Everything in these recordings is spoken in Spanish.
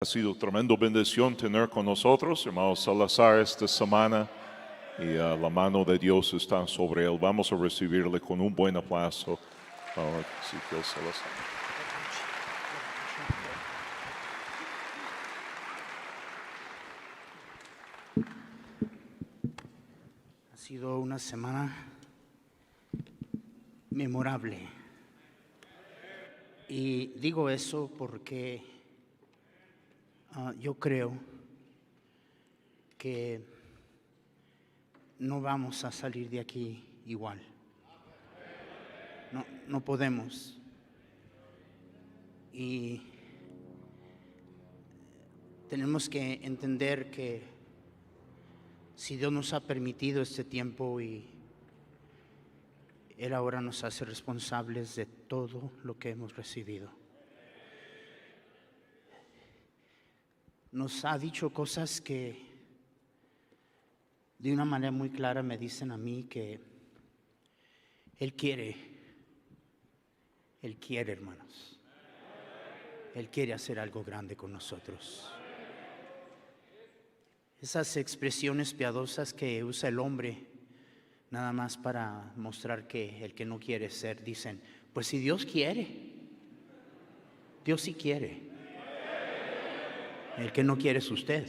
Ha sido tremendo bendición tener con nosotros, hermano Salazar, esta semana, y la mano de Dios está sobre él. Vamos a recibirle con un buen aplauso. Ezequiel Salazar. Ha sido una semana memorable. Y digo eso porque yo creo que no vamos a salir de aquí igual. No podemos. Y tenemos que entender que si Dios nos ha permitido este tiempo y Él ahora nos hace responsables de todo lo que hemos recibido. Nos ha dicho cosas que de una manera muy clara me dicen a mí que Él quiere, hermanos. Él quiere hacer algo grande con nosotros. Esas expresiones piadosas que usa el hombre nada más para mostrar que el que no quiere ser, dicen, pues si Dios quiere, Dios sí quiere. El que no quiere es usted.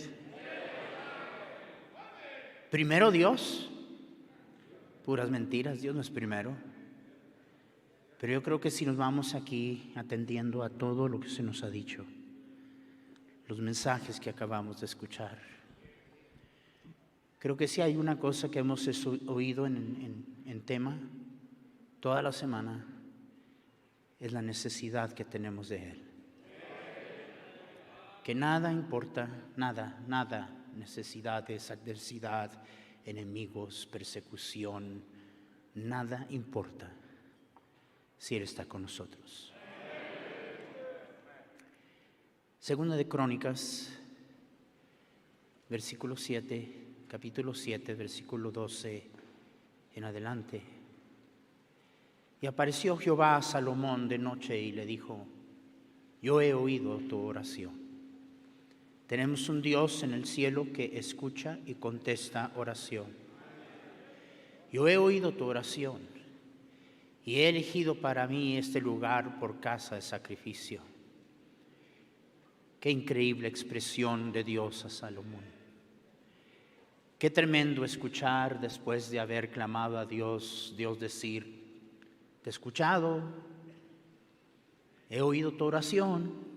Primero Dios. Puras mentiras, Dios no es primero. Pero yo creo que si nos vamos aquí atendiendo a todo lo que se nos ha dicho, los mensajes que acabamos de escuchar, creo que si hay una cosa que hemos oído en tema toda la semana, es la necesidad que tenemos de Él. Que nada importa, nada, necesidades, adversidad, enemigos, persecución, nada importa si Él está con nosotros. Segunda de Crónicas, versículo 7, capítulo 7, versículo 12 en adelante. Y apareció Jehová a Salomón de noche y le dijo, yo he oído tu oración. Tenemos un Dios en el cielo que escucha y contesta oración. Yo he oído tu oración y he elegido para mí este lugar por casa de sacrificio. Qué increíble expresión de Dios a Salomón. Qué tremendo escuchar después de haber clamado a Dios, Dios decir, te he escuchado, he oído tu oración.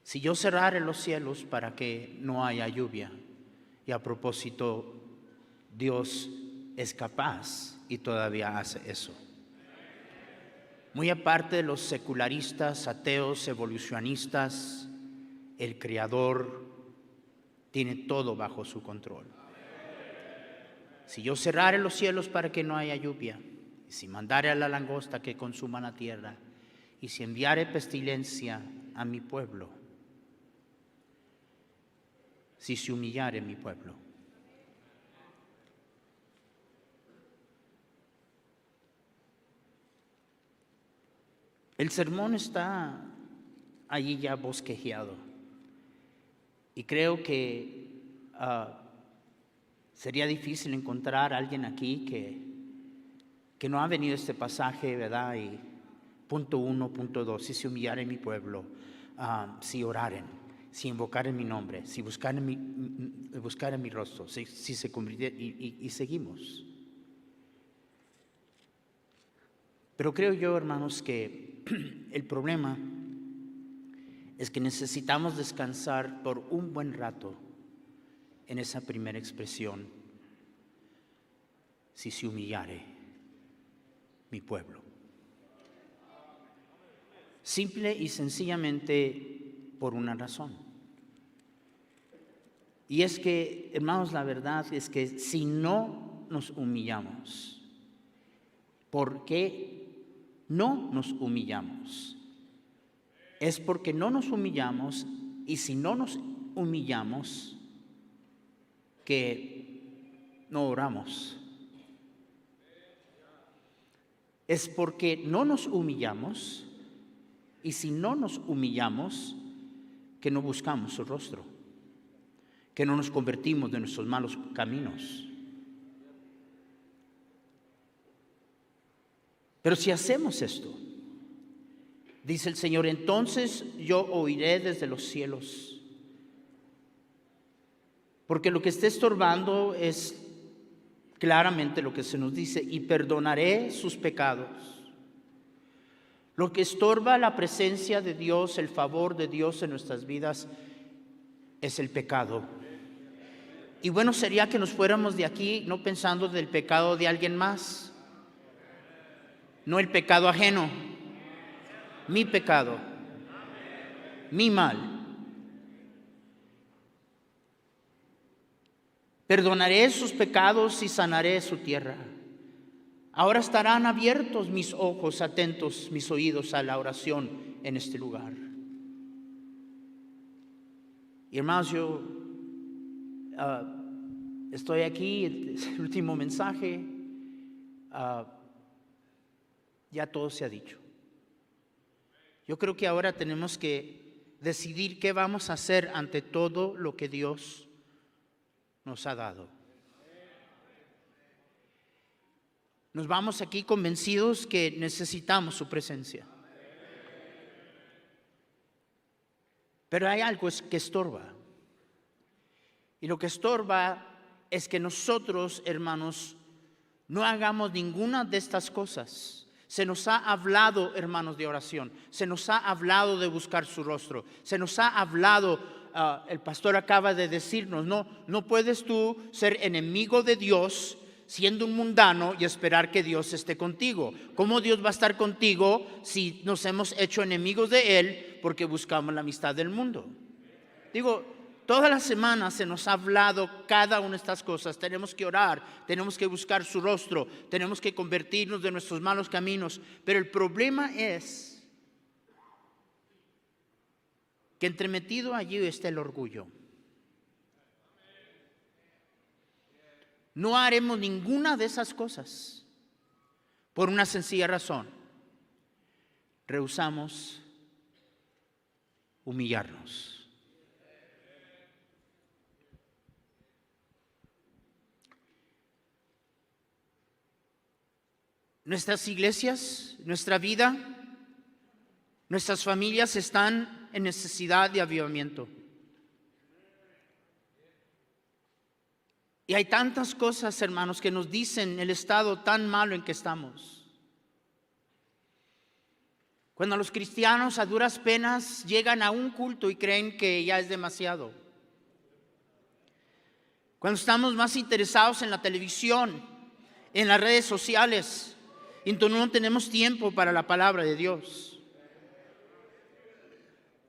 Si yo cerrare los cielos para que no haya lluvia, y a propósito, Dios es capaz y todavía hace eso. Muy aparte de los secularistas, ateos, evolucionistas, el Creador tiene todo bajo su control. Si yo cerrare los cielos para que no haya lluvia, y si mandare a la langosta que consuma la tierra, y si enviare pestilencia a mi pueblo, si se humillare mi pueblo. El sermón está allí ya bosquejeado y creo que sería difícil encontrar a alguien aquí que no ha venido a este pasaje, ¿verdad? Y punto 1, punto 2, si se humillare mi pueblo, si oraren, si invocaren mi nombre, si buscaren mi rostro, si se convirtiera, y seguimos. Pero creo yo, hermanos, que el problema es que necesitamos descansar por un buen rato en esa primera expresión, si se humillare mi pueblo. Simple y sencillamente por una razón. Y es que, hermanos, la verdad es que si no nos humillamos, ¿por qué no nos humillamos? Es porque no nos humillamos, y si no nos humillamos, que no oramos. Es porque no nos humillamos, y si no nos humillamos, que no buscamos su rostro, que no nos convertimos de nuestros malos caminos. Pero si hacemos esto, dice el Señor, entonces yo oiré desde los cielos. Porque lo que está estorbando es claramente lo que se nos dice, y perdonaré sus pecados. Lo que estorba la presencia de Dios, el favor de Dios en nuestras vidas, es el pecado. Y bueno sería que nos fuéramos de aquí no pensando del pecado de alguien más, no el pecado ajeno, mi pecado, mi mal. Perdonaré sus pecados y sanaré su tierra. Ahora estarán abiertos mis ojos, atentos mis oídos a la oración en este lugar. Y hermanos, yo estoy aquí, es el último mensaje. Ya todo se ha dicho. Yo creo que ahora tenemos que decidir qué vamos a hacer ante todo lo que Dios nos ha dado. Nos vamos aquí convencidos que necesitamos su presencia. Pero hay algo que estorba. Y lo que estorba es que nosotros, hermanos, no hagamos ninguna de estas cosas. Se nos ha hablado, hermanos, de oración. Se nos ha hablado de buscar su rostro. Se nos ha hablado, el pastor acaba de decirnos, no puedes tú ser enemigo de Dios siendo un mundano y esperar que Dios esté contigo. ¿Cómo Dios va a estar contigo si nos hemos hecho enemigos de Él porque buscamos la amistad del mundo? Digo, toda la semana se nos ha hablado cada una de estas cosas. Tenemos que orar, tenemos que buscar su rostro, tenemos que convertirnos de nuestros malos caminos. Pero el problema es que entremetido allí está el orgullo. No haremos ninguna de esas cosas por una sencilla razón. Rehusamos humillarnos. Nuestras iglesias, nuestra vida, nuestras familias están en necesidad de avivamiento. Y hay tantas cosas, hermanos, que nos dicen el estado tan malo en que estamos. Cuando los cristianos a duras penas llegan a un culto y creen que ya es demasiado. Cuando estamos más interesados en la televisión, en las redes sociales, y entonces no tenemos tiempo para la palabra de Dios.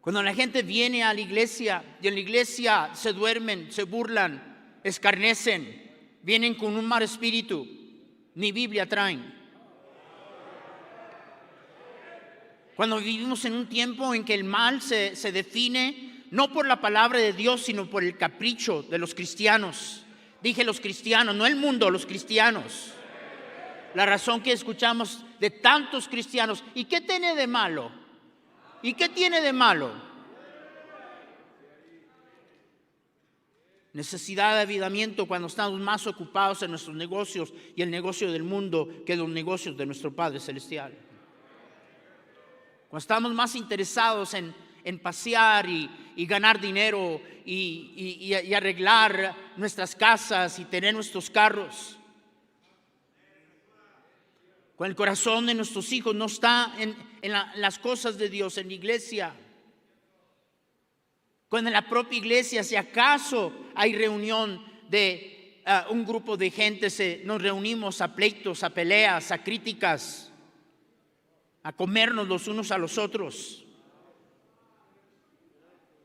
Cuando la gente viene a la iglesia y en la iglesia se duermen, se burlan, escarnecen, vienen con un mal espíritu, ni Biblia traen. Cuando vivimos en un tiempo en que el mal se define no por la palabra de Dios, sino por el capricho de los cristianos. Dije los cristianos, no el mundo, los cristianos. La razón que escuchamos de tantos cristianos, ¿y qué tiene de malo? ¿Y qué tiene de malo? Necesidad de avivamiento cuando estamos más ocupados en nuestros negocios y el negocio del mundo que los negocios de nuestro Padre Celestial. Cuando estamos más interesados en pasear y ganar dinero y arreglar nuestras casas y tener nuestros carros. Cuando el corazón de nuestros hijos no está en las cosas de Dios, en la iglesia. Cuando en la propia iglesia, si acaso hay reunión de un grupo de gente, nos reunimos a pleitos, a peleas, a críticas, a comernos los unos a los otros.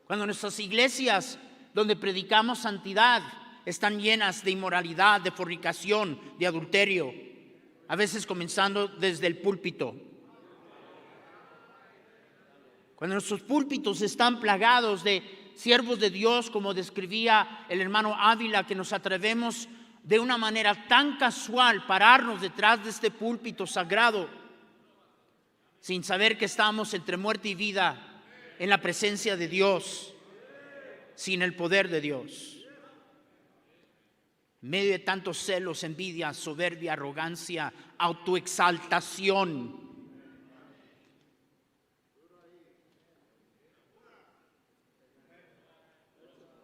Cuando nuestras iglesias donde predicamos santidad están llenas de inmoralidad, de fornicación, de adulterio, a veces comenzando desde el púlpito. Cuando nuestros púlpitos están plagados de siervos de Dios, como describía el hermano Ávila, que nos atrevemos de una manera tan casual pararnos detrás de este púlpito sagrado, sin saber que estamos entre muerte y vida en la presencia de Dios. sin el poder de Dios. En medio de tantos celos, envidia, soberbia, arrogancia, autoexaltación,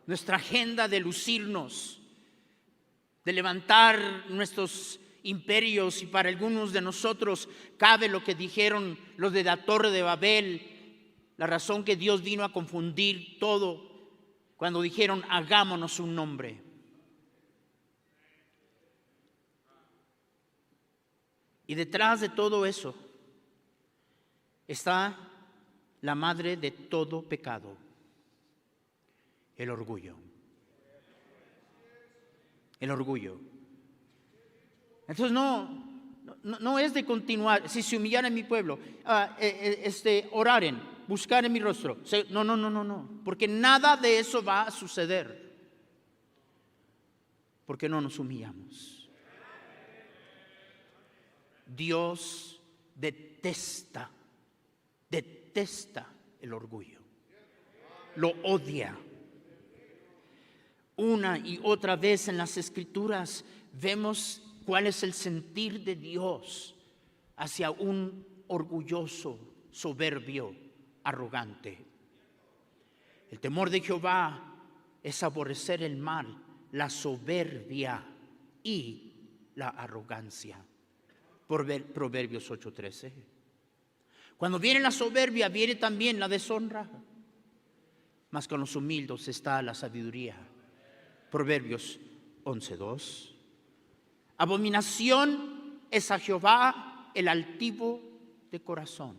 nuestra agenda de lucirnos, de levantar nuestros imperios, y para algunos de nosotros cabe lo que dijeron los de la Torre de Babel, la razón que Dios vino a confundir todo cuando dijeron hagámonos un nombre. Y detrás de todo eso está la madre de todo pecado, el orgullo. El orgullo. Entonces no es de continuar. Si se humillara en mi pueblo, oraren, buscar en mi rostro. No. Porque nada de eso va a suceder. Porque no nos humillamos. Dios detesta el orgullo. Lo odia. Una y otra vez en las Escrituras vemos cuál es el sentir de Dios hacia un orgulloso, soberbio, arrogante. El temor de Jehová es aborrecer el mal, la soberbia y la arrogancia. Proverbios 8:13. Cuando viene la soberbia, viene también la deshonra. Mas con los humildes está la sabiduría. Proverbios 11:2. Abominación es a Jehová el altivo de corazón.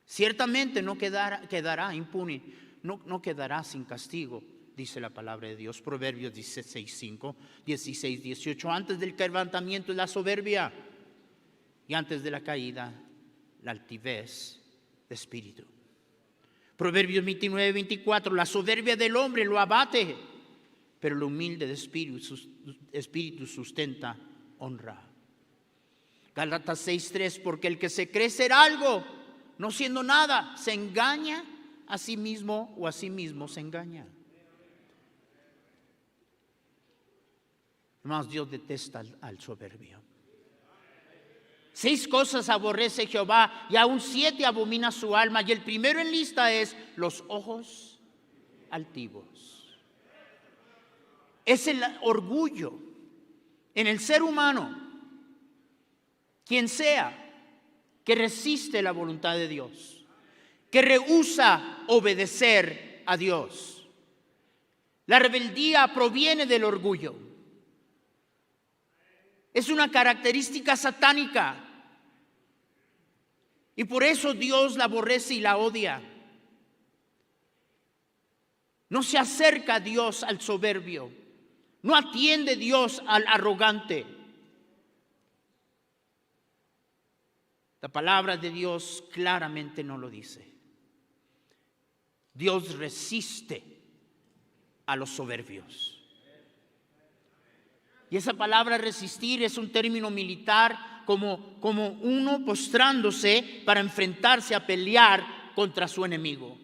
Ciertamente no quedará impune, no quedará sin castigo, dice la palabra de Dios. Proverbios 16:5, 16:18. Antes del quebrantamiento es la soberbia, y antes de la caída la altivez de espíritu. Proverbios 29:24. La soberbia del hombre lo abate, pero el humilde de espíritu sustenta honra. Gálatas 6:3. Porque el que se cree ser algo, no siendo nada, se engaña a sí mismo, o a sí mismo se engaña. Hermanos, Dios detesta al soberbio. 6 cosas aborrece Jehová, y aún 7 abomina su alma. Y el primero en lista es los ojos altivos. Es el orgullo en el ser humano, quien sea, que resiste la voluntad de Dios, que rehúsa obedecer a Dios. La rebeldía proviene del orgullo. Es una característica satánica. Y por eso Dios la aborrece y la odia. No se acerca Dios al soberbio. No atiende Dios al arrogante. La palabra de Dios claramente no lo dice. Dios resiste a los soberbios. Y esa palabra resistir es un término militar, como uno postrándose para enfrentarse a pelear contra su enemigo.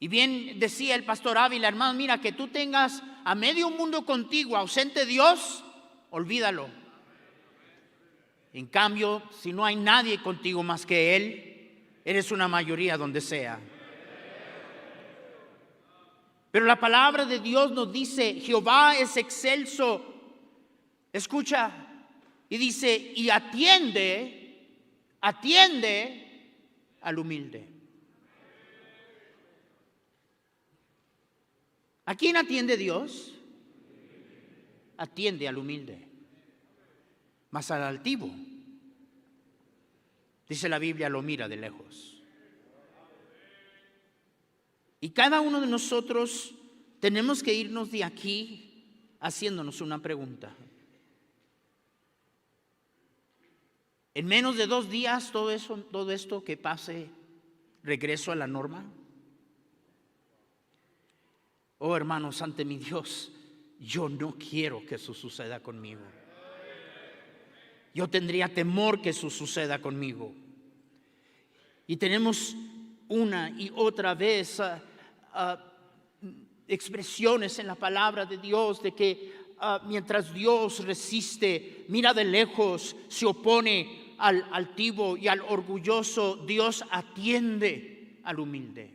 Y bien decía el pastor Ávila, hermano, mira, que tú tengas a medio mundo contigo, ausente Dios, olvídalo. En cambio, si no hay nadie contigo más que Él, eres una mayoría donde sea. Pero la palabra de Dios nos dice, Jehová es excelso. Escucha, y dice, y atiende al humilde. ¿A quién atiende Dios? Atiende al humilde. Mas al altivo, dice la Biblia, lo mira de lejos. Y cada uno de nosotros tenemos que irnos de aquí haciéndonos una pregunta. En menos de 2 días, todo esto que pase, regreso a la norma. Oh, hermanos, ante mi Dios, yo no quiero que eso suceda conmigo. Yo tendría temor que eso suceda conmigo. Y tenemos una y otra vez expresiones en la palabra de Dios de que mientras Dios resiste, mira de lejos, se opone al altivo y al orgulloso, Dios atiende al humilde.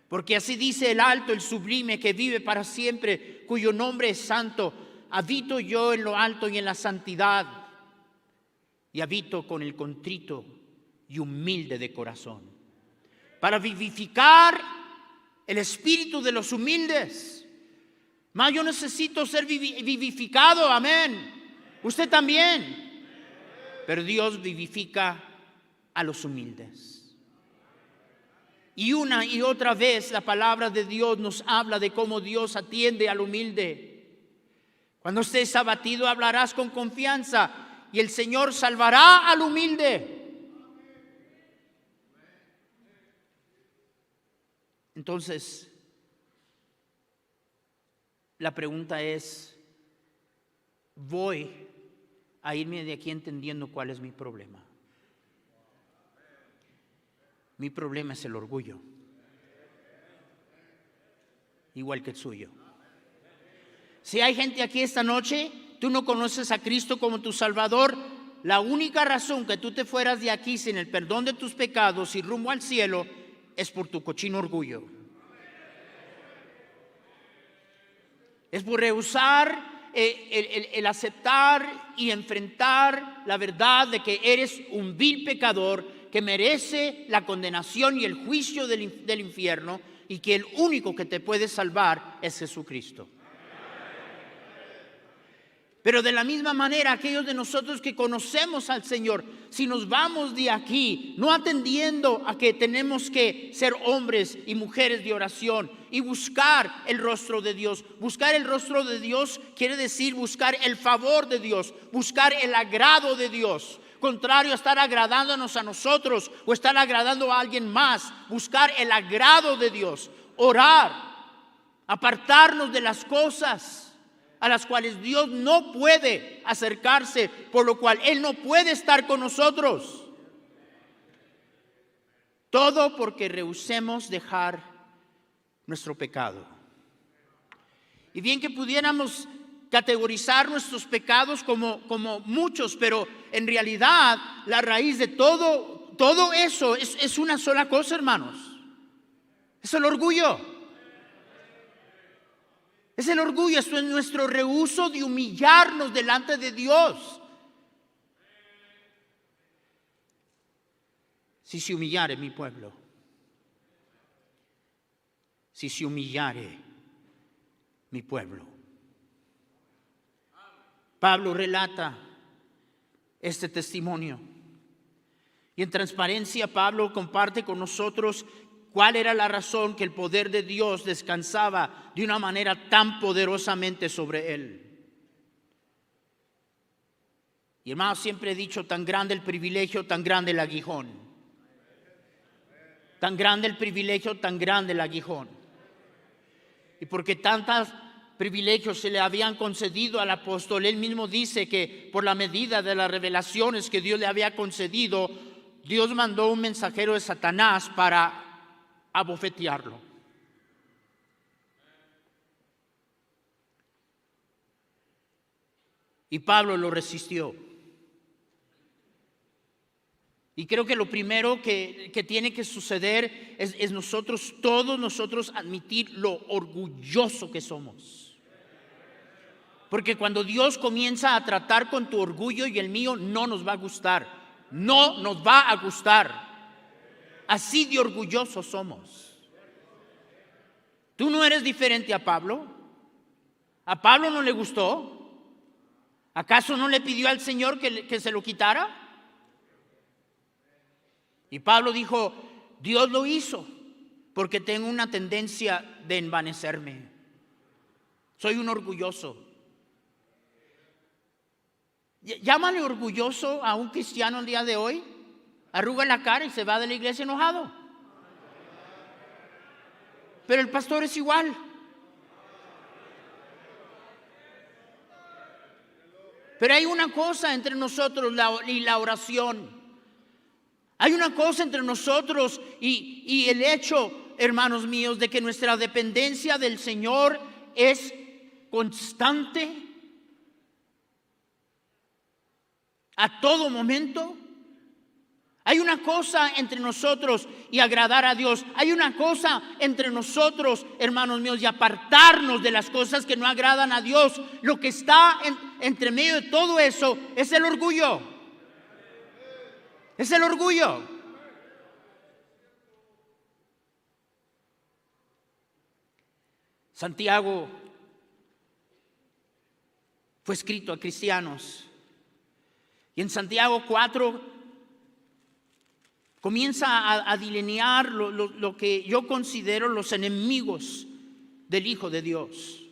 Porque así dice el alto, el sublime, que vive para siempre, cuyo nombre es santo. Habito yo en lo alto y en la santidad, y habito con el contrito y humilde de corazón, para vivificar el espíritu de los humildes. Mas yo necesito ser vivificado, amén. Usted también. Pero Dios vivifica a los humildes. Y una y otra vez la palabra de Dios nos habla de cómo Dios atiende al humilde. Cuando estés abatido, hablarás con confianza y el Señor salvará al humilde. Entonces, la pregunta es, ¿voy a irme de aquí entendiendo cuál es mi problema? Mi problema es el orgullo, igual que el suyo. Si hay gente aquí esta noche, tú no conoces a Cristo como tu Salvador, la única razón que tú te fueras de aquí sin el perdón de tus pecados y rumbo al cielo es por tu cochino orgullo. Es por rehusar el aceptar y enfrentar la verdad de que eres un vil pecador que merece la condenación y el juicio del infierno, y que el único que te puede salvar es Jesucristo. Pero de la misma manera, aquellos de nosotros que conocemos al Señor, si nos vamos de aquí no atendiendo a que tenemos que ser hombres y mujeres de oración y buscar el rostro de Dios. Buscar el rostro de Dios quiere decir buscar el favor de Dios, buscar el agrado de Dios. Contrario a estar agradándonos a nosotros o estar agradando a alguien más, buscar el agrado de Dios, orar, apartarnos de las cosas a las cuales Dios no puede acercarse, por lo cual Él no puede estar con nosotros. Todo porque rehusemos dejar nuestro pecado. Y bien que pudiéramos categorizar nuestros pecados como muchos, pero en realidad la raíz de todo eso es una sola cosa, hermanos. Es el orgullo. Es el orgullo, esto es nuestro rehúso de humillarnos delante de Dios. Si se humillare mi pueblo, si se humillare mi pueblo. Pablo relata este testimonio y en transparencia Pablo comparte con nosotros cuál era la razón que el poder de Dios descansaba de una manera tan poderosamente sobre él. Y hermano, siempre he dicho, tan grande el privilegio, tan grande el aguijón. Tan grande el privilegio, tan grande el aguijón. Y porque tantos privilegios se le habían concedido al apóstol, él mismo dice que por la medida de las revelaciones que Dios le había concedido, Dios mandó un mensajero de Satanás para abofetearlo. Y Pablo lo resistió. Y creo que lo primero que tiene que suceder es todos nosotros admitir lo orgulloso que somos. Porque cuando Dios comienza a tratar con tu orgullo y el mío, no nos va a gustar. No nos va a gustar. Así de orgullosos somos. ¿Tú no eres diferente a Pablo? ¿A Pablo no le gustó? ¿Acaso no le pidió al Señor que se lo quitara? Y Pablo dijo, Dios lo hizo porque tengo una tendencia de envanecerme. Soy un orgulloso. Llámale orgulloso a un cristiano el día de hoy. Arruga la cara y se va de la iglesia enojado. Pero el pastor es igual. Pero hay una cosa entre nosotros y la oración. Hay una cosa entre nosotros y el hecho, hermanos míos, de que nuestra dependencia del Señor es constante a todo momento. Hay una cosa entre nosotros y agradar a Dios. Hay una cosa entre nosotros, hermanos míos, y apartarnos de las cosas que no agradan a Dios. Lo que está entre medio de todo eso es el orgullo. Es el orgullo. Santiago fue escrito a cristianos. Y en Santiago 4 comienza a delinear lo que yo considero los enemigos del Hijo de Dios.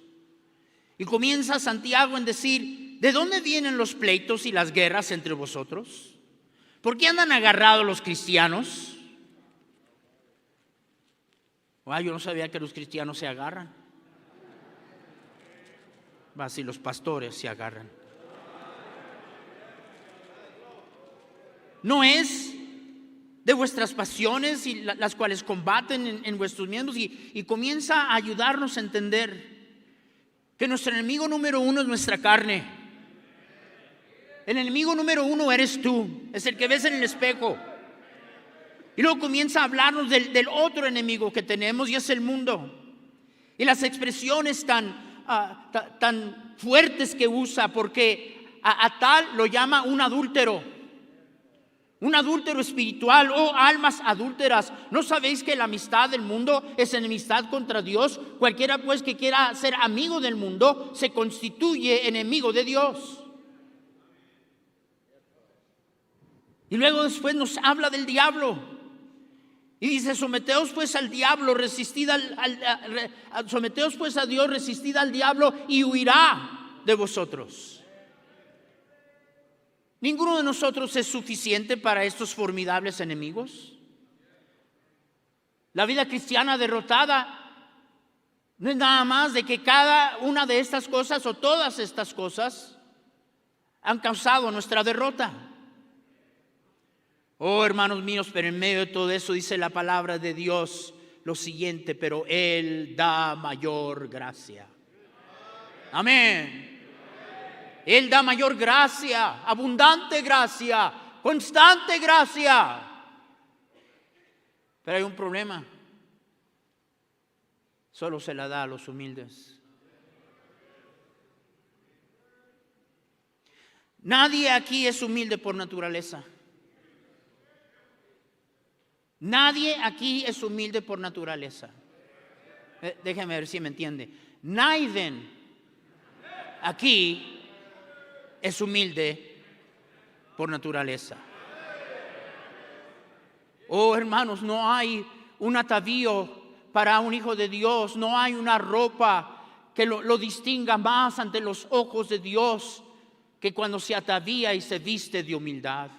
Y comienza Santiago en decir: ¿de dónde vienen los pleitos y las guerras entre vosotros? ¿Por qué andan agarrados los cristianos? Yo no sabía que los cristianos se agarran. Si los pastores se agarran. No es de vuestras pasiones y las cuales combaten en vuestros miembros, y comienza a ayudarnos a entender que nuestro enemigo número uno es nuestra carne. El enemigo número uno eres tú, es el que ves en el espejo. Y luego comienza a hablarnos del otro enemigo que tenemos, y es el mundo. Y las expresiones tan fuertes que usa, porque a tal lo llama un adúltero espiritual, almas adúlteras. ¿No sabéis que la amistad del mundo es enemistad contra Dios? Cualquiera pues que quiera ser amigo del mundo se constituye enemigo de Dios. Y luego después nos habla del diablo y dice: someteos pues al diablo, someteos pues a Dios, resistid al diablo y huirá de vosotros. ¿Ninguno de nosotros es suficiente para estos formidables enemigos? La vida cristiana derrotada no es nada más de que cada una de estas cosas o todas estas cosas han causado nuestra derrota. Hermanos míos, pero en medio de todo eso dice la palabra de Dios lo siguiente: pero Él da mayor gracia. Amén. Él da mayor gracia, abundante gracia, constante gracia. Pero hay un problema: solo se la da a los humildes. Nadie aquí es humilde por naturaleza. Nadie aquí es humilde por naturaleza. Déjeme ver si me entiende. Nadie aquí es humilde por naturaleza. Hermanos, no hay un atavío para un hijo de Dios. No hay una ropa que lo distinga más ante los ojos de Dios que cuando se atavía y se viste de humildad.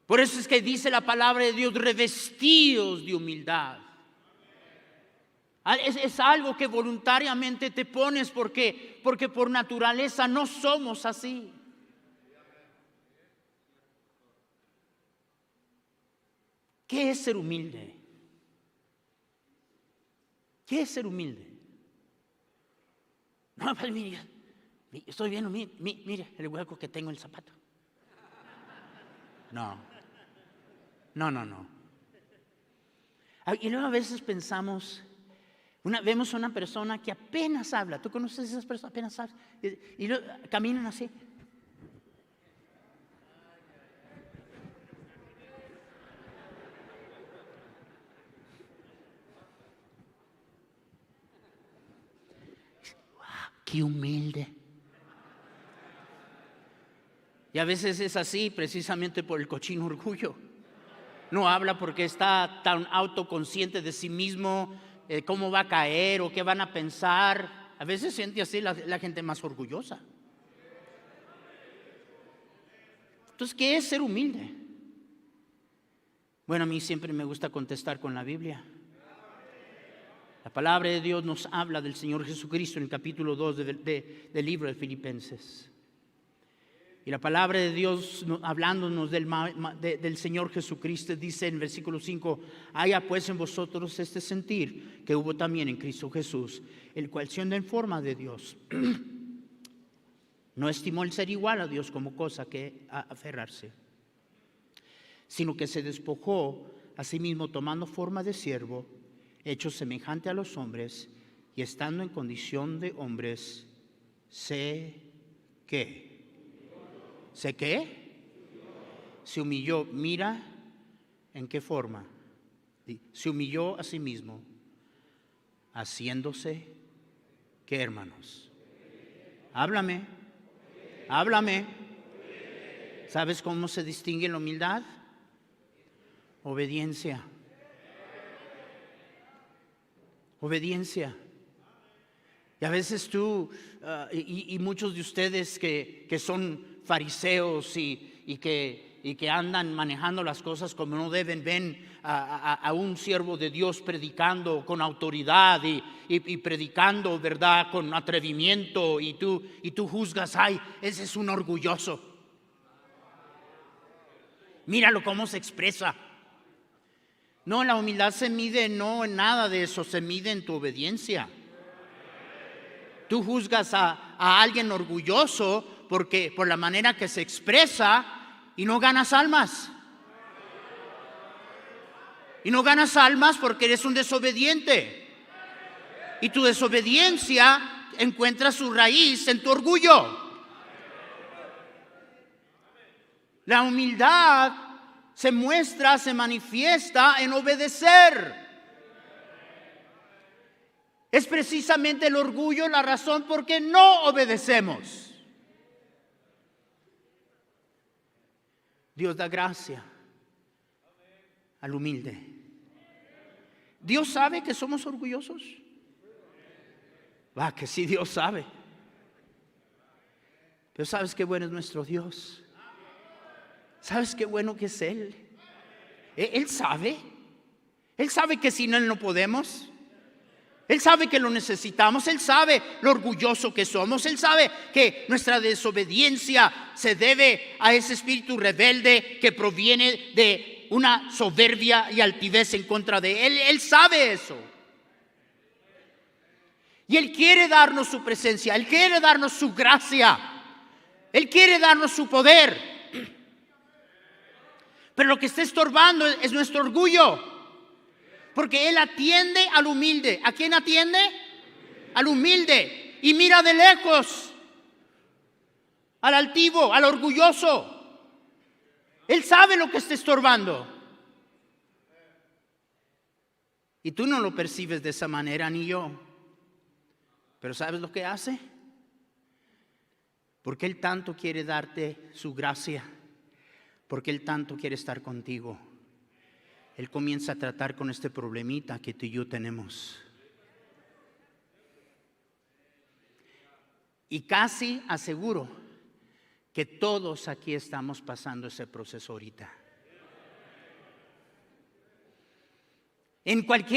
Por eso es que dice la palabra de Dios: revestidos de humildad. Es algo que voluntariamente te pones porque por naturaleza no somos así. ¿Qué es ser humilde? ¿Qué es ser humilde? No, pues mire, estoy viendo, mire el hueco que tengo en el zapato. No. Y luego a veces pensamos, vemos a una persona que apenas habla. ¿Tú conoces a esas personas? Apenas hablan. Y luego caminan así. Qué humilde. Y a veces es así precisamente por el cochino orgullo. No habla porque está tan autoconsciente de sí mismo, cómo va a caer o qué van a pensar. A veces siente así la gente más orgullosa. Entonces, ¿qué es ser humilde? Bueno, a mí siempre me gusta contestar con la Biblia. La palabra de Dios nos habla del Señor Jesucristo en el capítulo 2 del libro de Filipenses. Y la palabra de Dios, hablándonos del Señor Jesucristo, dice en versículo 5: haya pues en vosotros este sentir que hubo también en Cristo Jesús, el cual, siendo en forma de Dios, no estimó el ser igual a Dios como cosa que aferrarse, sino que se despojó a sí mismo, tomando forma de siervo, hecho semejante a los hombres, y estando en condición de hombres, ¿sé qué? ¿Sé qué? Se humilló. Mira en qué forma. Se humilló a sí mismo, haciéndose, ¿qué, hermanos? Háblame. Háblame. ¿Sabes cómo se distingue la humildad? Obediencia. Obediencia. Y a veces tú y muchos de ustedes que son fariseos y que andan manejando las cosas como no deben, ven a un siervo de Dios predicando con autoridad y predicando, ¿verdad?, con atrevimiento, y tú juzgas: ay, ese es un orgulloso. Míralo cómo se expresa. No, la humildad se mide no en nada de eso, se mide en tu obediencia. Tú juzgas a alguien orgulloso por la manera que se expresa, y no ganas almas. Y no ganas almas porque eres un desobediente. Y tu desobediencia encuentra su raíz en tu orgullo. La humildad se muestra, se manifiesta en obedecer. Es precisamente el orgullo la razón por qué no obedecemos. Dios da gracia al humilde. Dios sabe que somos orgullosos. Va, que sí, Dios sabe. Pero ¿sabes qué bueno es nuestro Dios? ¿Sabes qué bueno que es Él? Él sabe. Él sabe que sin Él no podemos. Él sabe que lo necesitamos. Él sabe lo orgulloso que somos. Él sabe que nuestra desobediencia se debe a ese espíritu rebelde que proviene de una soberbia y altivez en contra de Él. Él sabe eso. Y Él quiere darnos su presencia. Él quiere darnos su gracia. Él quiere darnos su poder. Pero lo que está estorbando es nuestro orgullo. Porque Él atiende al humilde. ¿A quién atiende? Al humilde. Y mira de lejos al altivo, al orgulloso. Él sabe lo que está estorbando. Y tú no lo percibes de esa manera, ni yo. Pero ¿sabes lo que hace? Porque Él tanto quiere darte su gracia. Porque Él tanto quiere estar contigo. Él comienza a tratar con este problemita que tú y yo tenemos. Y casi aseguro que todos aquí estamos pasando ese proceso ahorita. En cualquier